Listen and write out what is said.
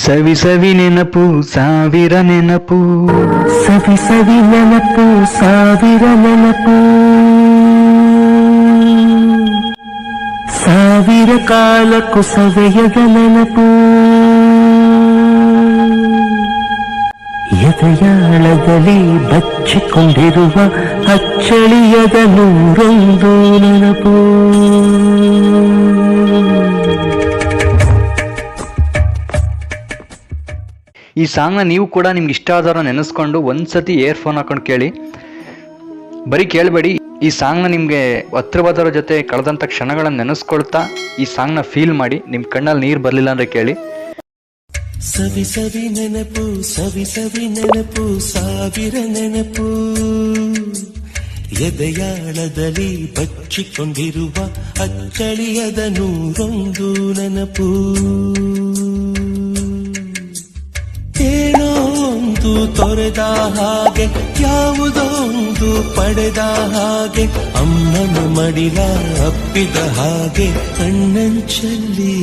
ಸವಿ ಸವಿ ನೆನಪು ಸಾವಿರ ನೆನಪು, ಸವಿ ಸವಿ ನೆನಪು ಸಾವಿರ ನೆನಪು, ಸಾವಿರ ಕಾಲಕ್ಕೂ ಸವೆಯದ ನೆನಪು, ಎದೆಯಾಳದಲ್ಲಿ ಬಚ್ಚಿಕೊಂಡಿರುವ ಅಚ್ಚಳಿಯದ ನೂರೊಂದು ನೆನಪು. ಈ ಸಾಂಗ್ನ ನೀವು ಕೂಡ ನಿಮ್ಗೆ ಇಷ್ಟ ಆದವ್ರ ನೆನೆಸ್ಕೊಂಡು ಒಂದ್ಸತಿ ಇಯರ್ಫೋನ್ ಹಾಕೊಂಡು ಕೇಳಿ. ಬರೀ ಕೇಳಬೇಡಿ, ಈ ಸಾಂಗ್ನ ನಿಮಗೆ ಹತ್ರವಾದವ್ರ ಜೊತೆ ಕಳೆದಂಥ ಕ್ಷಣಗಳನ್ನು ನೆನೆಸ್ಕೊಳ್ತಾ ಈ ಸಾಂಗ್ನ ಫೀಲ್ ಮಾಡಿ. ನಿಮ್ಮ ಕಣ್ಣಲ್ಲಿ ನೀರು ಬರಲಿಲ್ಲ ಅಂದರೆ ಕೇಳಿ. ಸವಿ ಸವಿ ನೆನಪು ಸವಿ ಸವಿ ನೆನಪು ಸಾವಿರ ನೆನಪು, ಎದೆಯಾಳದಲ್ಲಿ ಬಚ್ಚಿಕೊಂಡಿರುವ ಅಚ್ಚಳಿಯದ ನೂರೊಂದು ನೆನಪು. ಏನೋ ಒಂದು ತೊರೆದ ಹಾಗೆ, ಯಾವುದೋ ಒಂದು ಪಡೆದ ಹಾಗೆ, ಅಮ್ಮನ ಮಡಿಲ ಅಪ್ಪಿದ ಹಾಗೆ ಕಣ್ಣಂಚಲ್ಲಿ